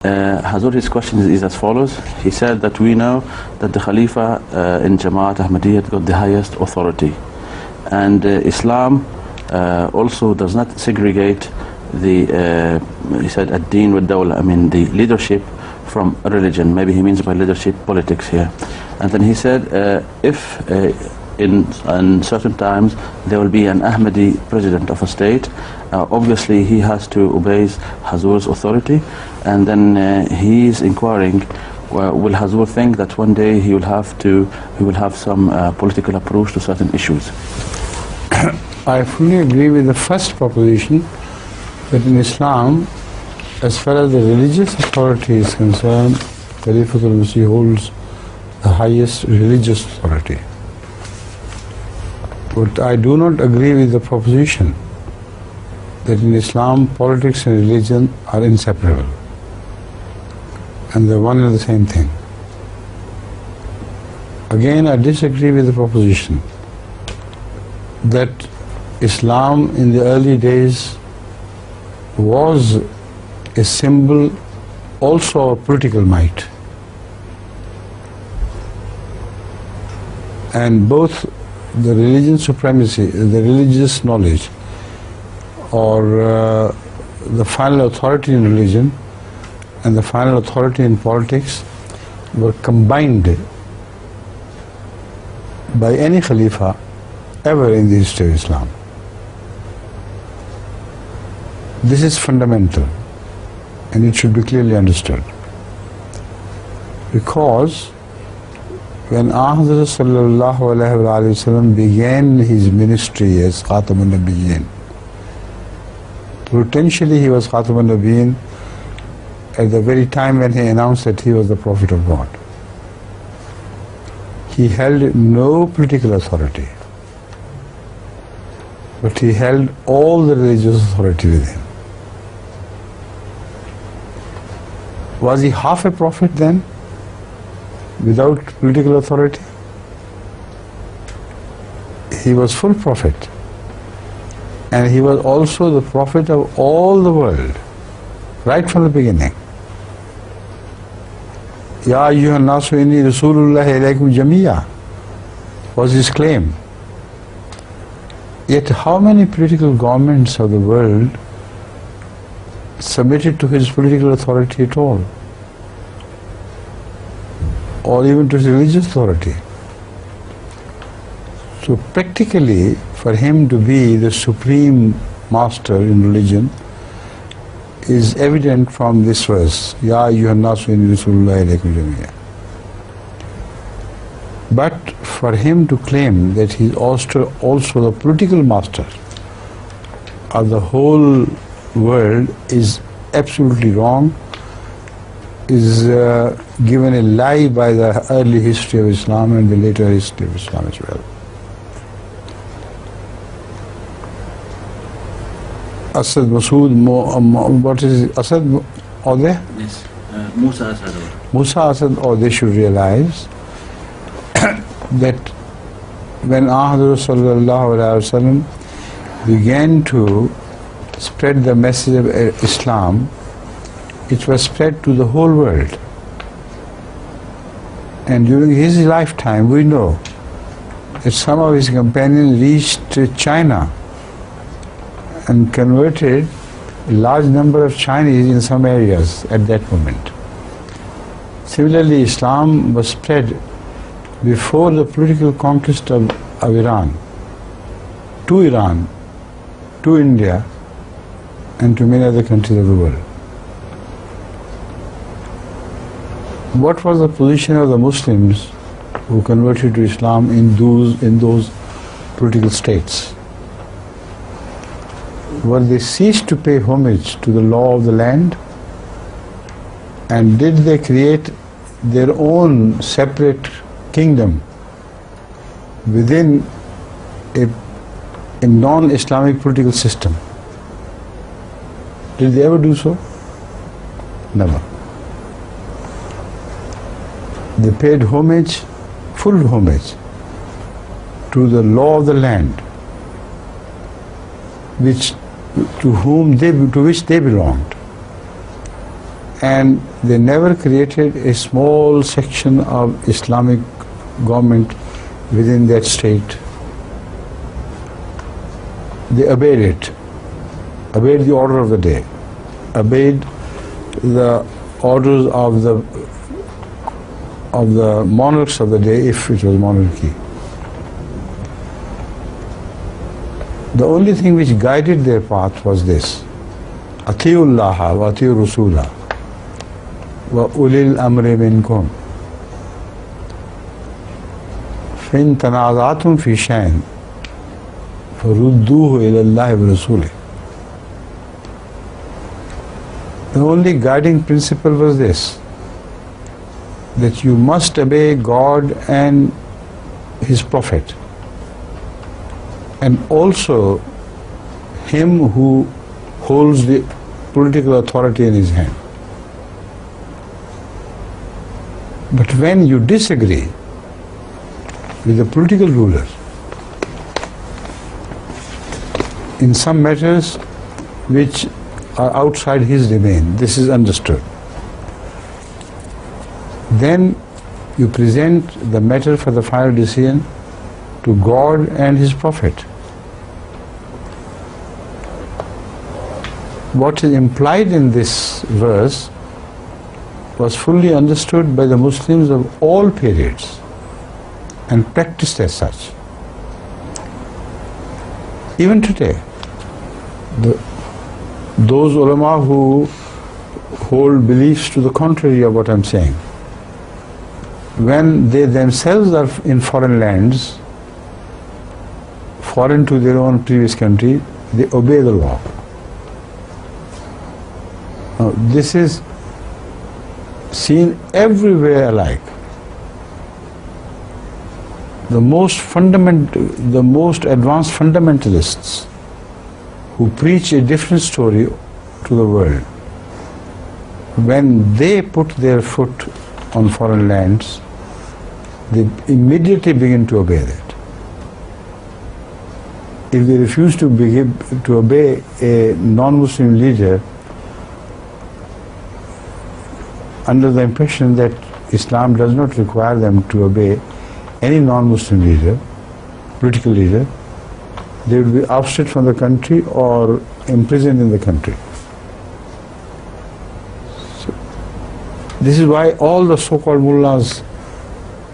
Hazur, his question is as follows. He said that we know that the Khalifa in Jamaat Ahmadiyyah got the highest authority, and Islam also does not segregate the he said ad-din wa dawla, I mean the leadership from religion. Maybe he means by leadership politics here. And then he said if in certain times there will be an Ahmadi president of a state, obviously he has to obey Hazur's authority, and then he is inquiring, will Hazur think that one day he will have some political approach to certain issues? I fully agree with the first proposition, that in Islam, as far as the religious authority is concerned, Khalifatul Masih holds the highest religious authority. But I do not agree with the proposition that in Islam politics and religion are inseparable and they're one and the same thing. Again, I disagree with the proposition that Islam in the early days was a symbol also of political might. And both the religion supremacy, the religious knowledge, or the final authority in religion and the final authority in politics were combined by any Khalifa ever in the history of Islam. This is fundamental and it should be clearly understood, because when Ahmad sallallahu alaihi wasallam began his ministry as Khatamun Nabiyyin, potentially he was Khatamun Nabiyyin at the very time when he announced that he was the Prophet of God. He held no political authority, but he held all the religious authority with him. Was he half a prophet then, without political authority? He was full prophet, and he was also the prophet of all the world, right from the beginning. Ya ayyuhan nasu inni rasulullahi ilaykum jami'a was his claim. Yet how many political governments of the world submitted to his political authority at all, or even to his religious authority? So practically, for him to be the supreme master in religion is evident from this verse, Ya ayyuhan nasu inni rasulullahi ilaykum jami'a. But for him to claim that he is also the political master of the whole world is absolutely wrong, is given a lie by the early history of Islam and the later history of Islam as well. Asad Masood, what is it? Asad Odeh? Yes, Musa Asad. Musa Asad Odeh should realize that when Ahmad sallallahu alaihi wasallam began to spread the message of Islam, it was spread to the whole world. And during his lifetime, we know that some of his companions reached China and converted a large number of Chinese in some areas at that moment. Similarly, Islam was spread before the political conquest of Iran, to India, and to many other countries of the world. What was the position of the Muslims who converted to Islam in those political states? Were they ceased to pay homage to the law of the land? And did they create their own separate kingdom within a non-Islamic political system? Did they ever do so? Never. They paid homage, full homage, to the law of the land, to which they belonged. and they never created a small section of Islamic government within that state. They obeyed it, obeyed the order of the day, obeyed the orders of the monarchs of the day, if it was monarchy. The only thing which guided their path was this: Ati'u Allaha wa ati'u Rasula wa ulil amri minkum. فَإِن تَنَازَعْتُمْ فِي شَيْءٍ فَرُدُّوهُ إِلَى اللَّهِ وَرَسُولِهِ. The only guiding principle was this, that you must obey God and His Prophet, and also him who holds the political authority in his hand. But when you disagree with the political ruler in some matters which are outside his domain, this is understood, then you present the matter for the final decision to God and His Prophet. What is implied in this verse was fully understood by the Muslims of all periods and practiced as such. Even today, those ulama who hold beliefs to the contrary of what I'm saying, when they themselves are in foreign lands, foreign to their own previous country, they obey the law. Now, this is seen everywhere alike. The most advanced fundamentalists who preach a different story to the world, when they put their foot on foreign lands, they immediately begin to obey that. If they refuse to obey a non-Muslim leader under the impression that Islam does not require them to obey any non-Muslim leader, political leader, they will be ousted from the country or imprisoned in the country. So, this is why all the so-called mullahs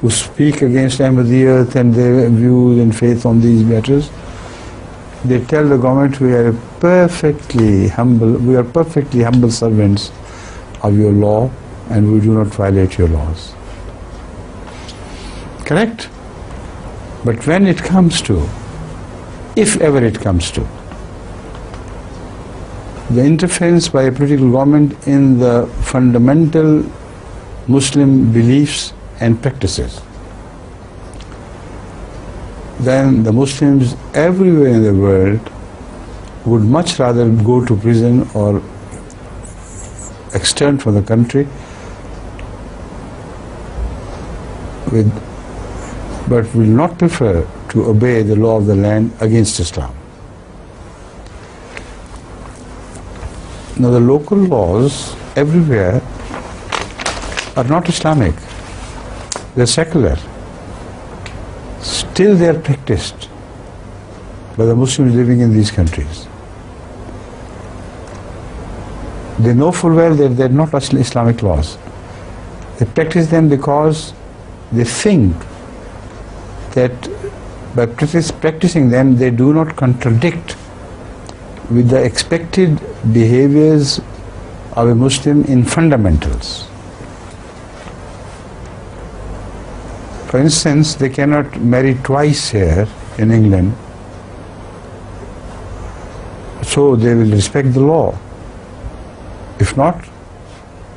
who speak against Ahmadiyyat and their views and faith on these matters, they tell the government, we are perfectly humble servants of your law, and we do not violate your laws. Correct? But when it comes to, if ever it comes to, the interference by a political government in the fundamental Muslim beliefs and practices, then the Muslims everywhere in the world would much rather go to prison or externed from the country but will not prefer to obey the law of the land against Islam. Now, the local laws everywhere are not Islamic, they are secular. Still they are practiced by the Muslims living in these countries. They know full well that they are not Islamic laws. They practice them because they think that by practicing them they do not contradict with the expected behaviors of a Muslim in fundamentals. For instance, they cannot marry twice here in England, so they will respect the law. If not,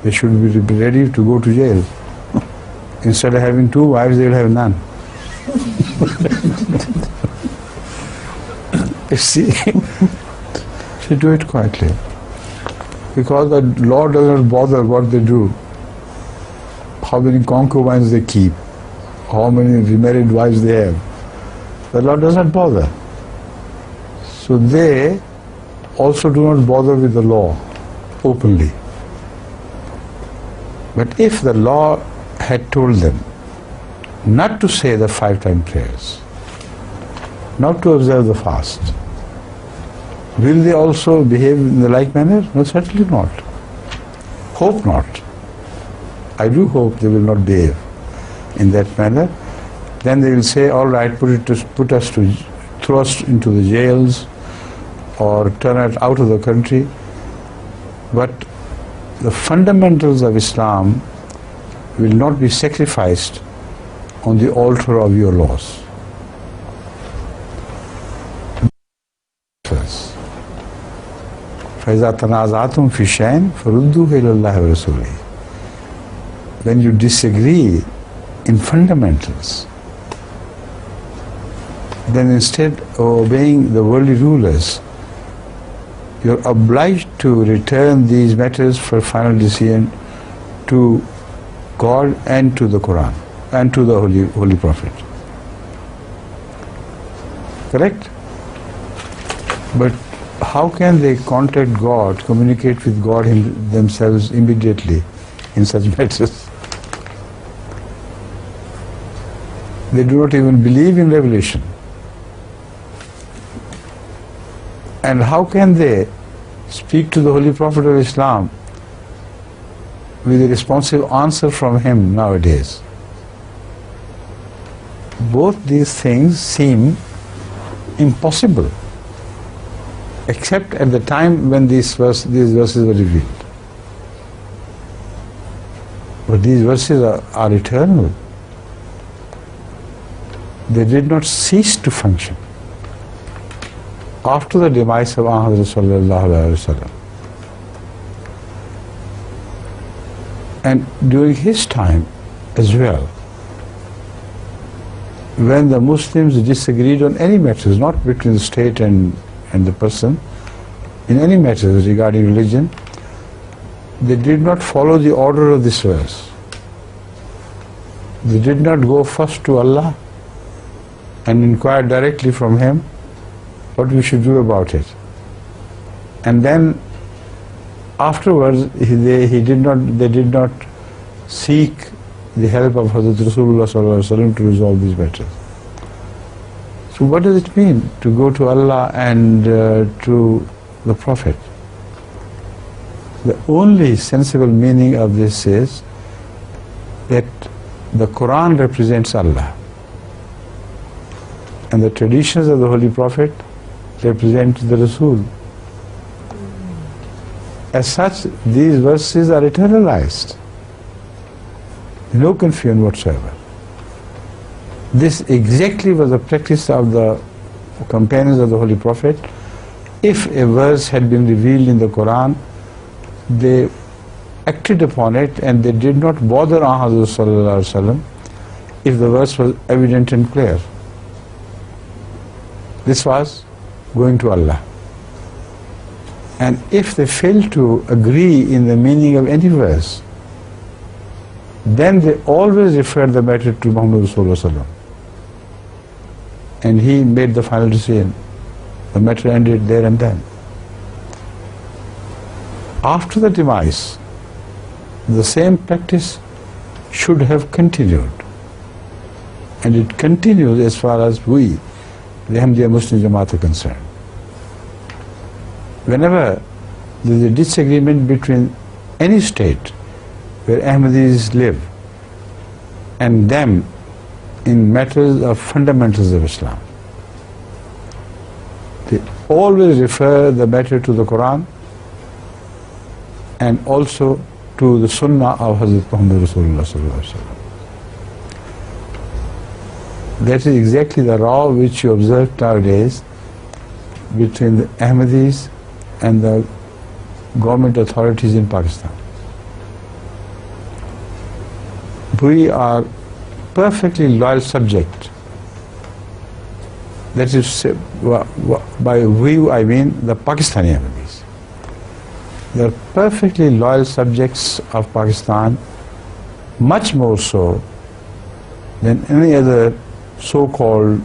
they should be ready to go to jail. Instead of having two wives, they will have none. You see, they do it quietly because the law does not bother what they do, how many concubines they keep, how many remarried wives they have. The law does not bother. So they also do not bother with the law openly. But if the law had told them not to say the 5-time prayers, not to observe the fast, will they also behave in the like manner? No, certainly not. Hope not. I do hope they will not behave in that manner. Then they will say, all right, throw us into the jails or turn us out of the country. But the fundamentals of Islam will not be sacrificed on the altar of your laws. فَإِذَا تَنَازَعْتُمْ فِي شَيْءٍ فَرُدُّوهُ إِلَى اللَّهِ وَرَسُولِهِ. When you disagree in fundamentals, then instead of obeying the worldly rulers, you're obliged to return these matters for final decision to God and to the Quran and to the Holy Prophet. Correct? But how can they contact God, communicate with God themselves immediately in such matters? They do not even believe in revelation. And how can they speak to the Holy Prophet of Islam with a responsive answer from him nowadays? Both these things seem impossible, except at the time when these verses were revealed. But these verses are eternal. They did not cease to function after the demise of Ahmad sallallahu alaihi wasallam. And during his time as well, when the Muslims disagreed on any matters, not between the state and the person, in any matters regarding religion, they did not follow the order of this verse. They did not go first to Allah and inquire directly from Him what we should do about it. And then afterwards, they did not seek the help of Hazrat Rasulullah sallallahu alaihi wasallam to resolve these matters. So what does it mean to go to Allah and to the Prophet? The only sensible meaning of this is that the Quran represents Allah and the traditions of the Holy Prophet represent the Rasul. As such, these verses are eternalized. No confusion whatsoever. This exactly was the practice of the companions of the Holy Prophet. If a verse had been revealed in the Quran, they acted upon it and they did not bother Ahmad sallallahu alaihi wasallam if the verse was evident and clear. This was going to Allah. And if they failed to agree in the meaning of any verse, then they always referred the matter to Muhammad sallallahu alaihi wasallam. And he made the final decision. The matter ended there and then. After the demise, the same practice should have continued. And it continues as far as we, the Ahmadi Muslim Jamaat, are concerned. Whenever there is a disagreement between any state where Ahmadis live and them in matters of fundamentals of Islam, they always refer the matter to the Quran and also to the Sunnah of Hazrat Muhammad Rasulullah sallallahu alaihi wasallam. That is exactly the row which you observe nowadays between the Ahmadis and the government authorities in Pakistan. We are perfectly loyal subject. That is, by we I mean the Pakistani Ahmadis. They are perfectly loyal subjects of Pakistan, much more so than any other so-called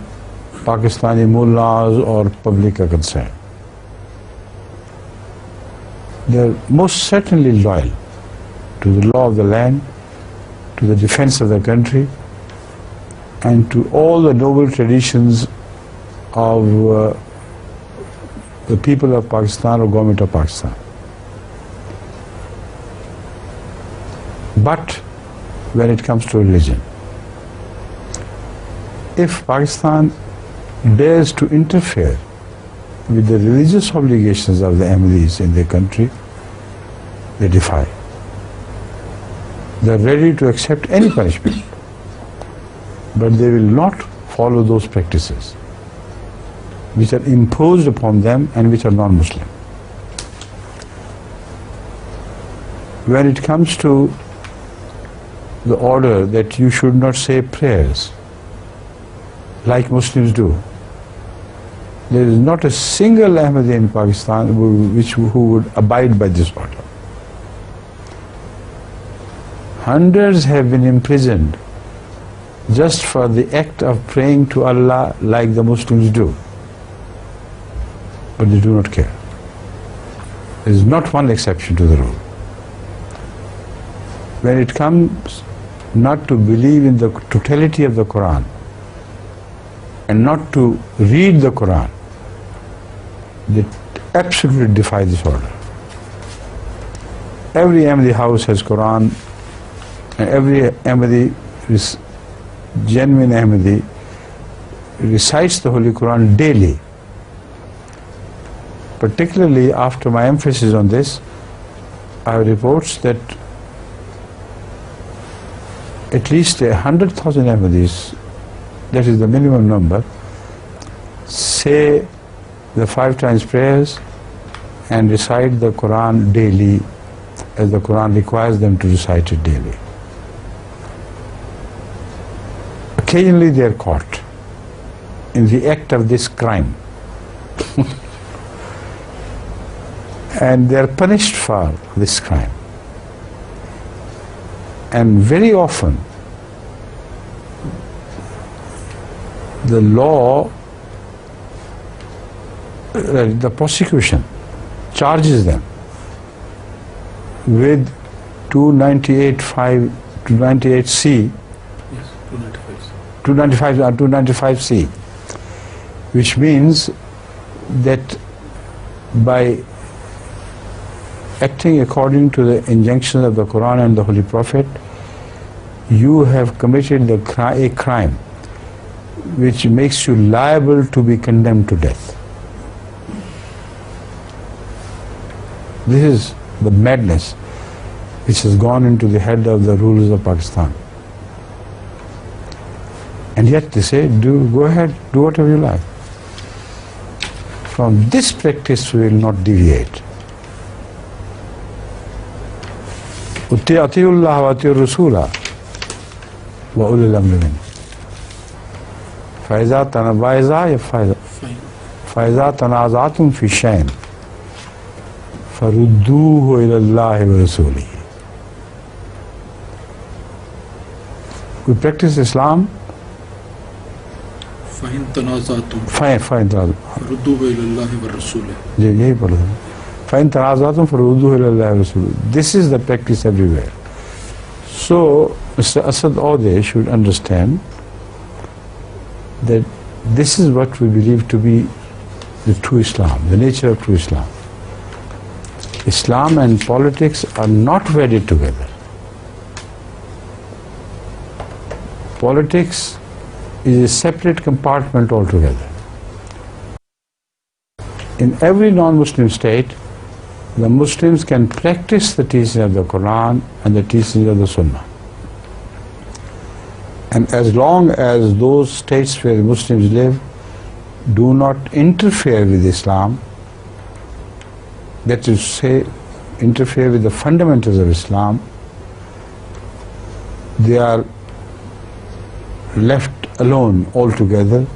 Pakistani mullahs or public are concerned. They are most certainly loyal. to the law of the land, to the defense of the country, and to all the noble traditions of the people of Pakistan or government of Pakistan. But when it comes to religion, if Pakistan dares to interfere with the religious obligations of the Ahmadis in their country, they defy. They are ready to accept any punishment, but they will not follow those practices which are imposed upon them and which are non-Muslim. When it comes to the order that you should not say prayers like Muslims do, there is not a single Ahmadi in Pakistan who would abide by this order. Hundreds have been imprisoned just for the act of praying to Allah like the Muslims do. But they do not care. There is not one exception to the rule. When it comes not to believe in the totality of the Quran and not to read the Quran, they absolutely defy this order. Every Ahmadi house has Quran, and every Ahmadi, genuine Ahmadi, recites the Holy Quran daily. Particularly after my emphasis on this, I have reports that at least 100,000 Ahmadis, that is the minimum number, say the 5 times prayers and recite the Quran daily, as the Quran requires them to recite it daily. Occasionally they are caught in the act of this crime and they are punished for this crime. And very often the law, the prosecution charges them with 298(5), 298C, 295C, which means that by acting according to the injunctions of the Quran and the Holy Prophet, you have committed a crime which makes you liable to be condemned to death. This is the madness which has gone into the head of the rulers of Pakistan. And yet they say, go ahead, do whatever you like. From this practice we will not deviate. أطيعوا الله وأطيعوا الرسول وأولي الأمر منكم فإذا تنازعتم في شيء فردوه إلى الله ورسوله. We practice Islam. فإن تنازعتم فردوه إلى الله ورسوله. यही पढ़ो. فإن تنازعتم فردوه إلى الله ورسوله. This is the practice everywhere. So Mr. Asad Ode should understand that this is what we believe to be the true Islam, the nature of true Islam. Islam and politics are not wedded together. Politics is a separate compartment altogether. In every non-Muslim state, the Muslims can practice the teachings of the Quran and the teachings of the Sunnah. And as long as those states where Muslims live do not interfere with Islam, that is to say, interfere with the fundamentals of Islam, they are left alone altogether,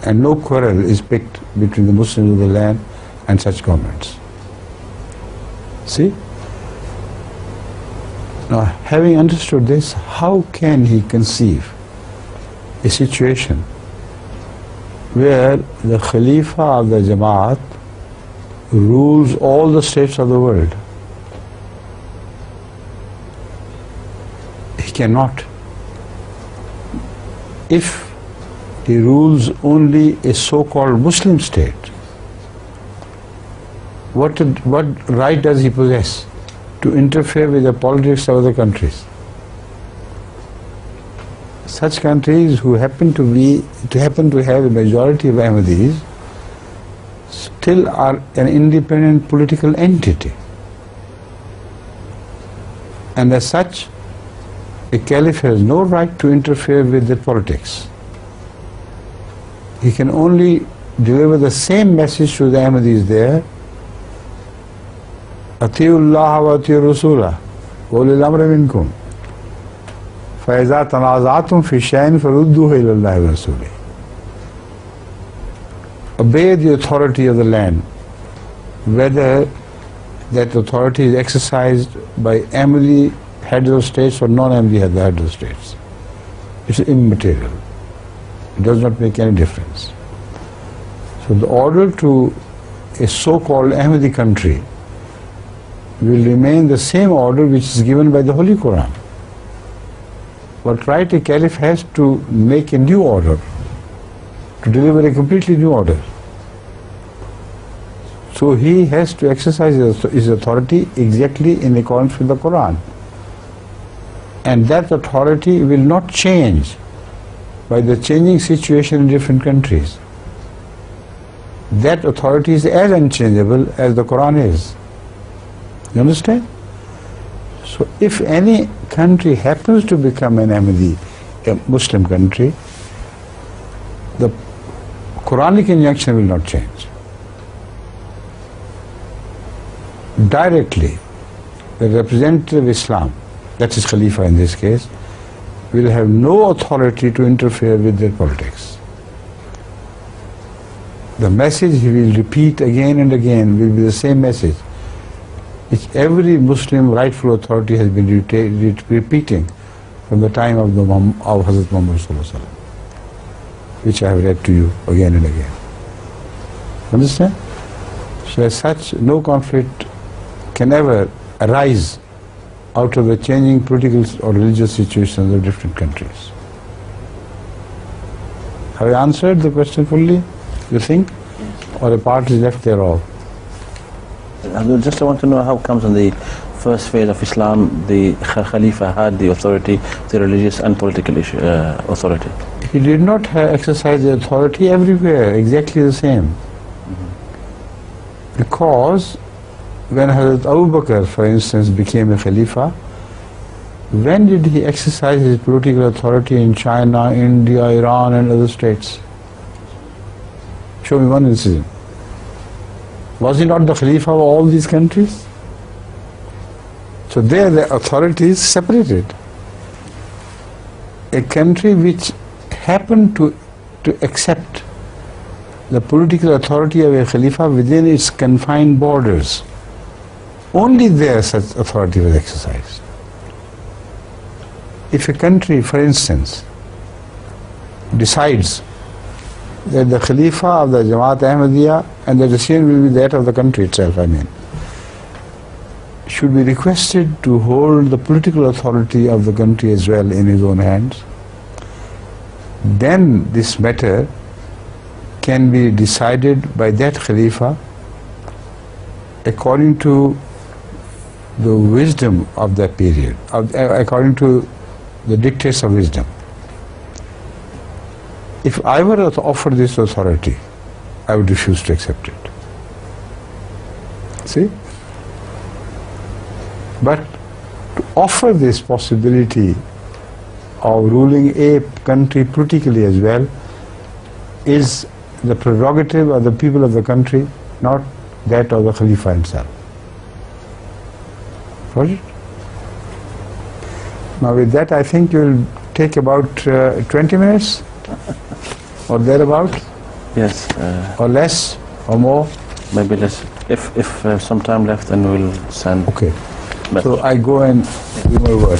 and no quarrel is picked between the Muslims of the land and such governments. See? Now, having understood this, how can he conceive a situation where the Khalifa of the Jamaat rules all the states of the world? cannot. If he rules only a so-called Muslim state, what right does he possess to interfere with the politics of other countries? Such countries who happen to have a majority of Ahmadis still are an independent political entity, and as such, a caliph has no right to interfere with their politics. He can only deliver the same message to the Ahmadis there: Ati'u Allah wa ati'u Rasulah wa ulil amri minkum. فَإِذَا تَنَازَعْتُمْ فِي شَيْءٍ فَرُدُّوهُ إِلَى اللَّهِ وَرَسُولِهِ. Obey the authority of the land, whether that authority is exercised by Ahmadi heads of states or non-Ahmadi heads of states. It's immaterial. It does not make any difference. So the order to a so-called Ahmadi country will remain the same order which is given by the Holy Quran. But right, a caliph has to make a new order, to deliver a completely new order. So he has to exercise his authority exactly in accordance with the Quran. And that authority will not change by the changing situation in different countries. That authority is as unchangeable as the Quran is. You understand? So if any country happens to become an Ahmadi, a Muslim country, the Quranic injunction will not change. Directly, the representative of Islam, that is Khalifa in this case, will have no authority to interfere with their politics. The message he will repeat again and again will be the same message which every Muslim rightful authority has been repeating from the time of Hazrat Muhammad Sallallahu Alaihi Wasallam, which I have read to you again and again. Understand? So as such, no conflict can ever arise out of the changing political or religious situations of different countries. Have I answered the question fully, you think? Or a part is left thereof? I want to know how comes in the first phase of Islam the Khalifa had the authority, the religious and political authority. He did not exercise the authority everywhere, exactly the same. Because when Hazrat Abu Bakr, for instance, became a Khalifa, when did he exercise his political authority in China, India, Iran and other states? Show me one incident. Was he not the Khalifa of all these countries? So there the authority is separated. A country which happened to accept the political authority of a Khalifa within its confined borders, only there such authority was exercised. If a country, for instance, decides that the Khalifa of the Jamaat Ahmadiyya, and the decision will be that of the country itself, should be requested to hold the political authority of the country as well in his own hands, then this matter can be decided by that Khalifa according to the wisdom of that period, according to the dictates of wisdom. If I were to offer this authority, I would refuse to accept it. See? But to offer this possibility of ruling a country politically as well is the prerogative of the people of the country, not that of the Khalifa himself. Got it? Now with that, I think you will take about 20 minutes or thereabout. Yes. Or less or more. Maybe less. If some time left, then we'll send. Okay. But so I go and do my work.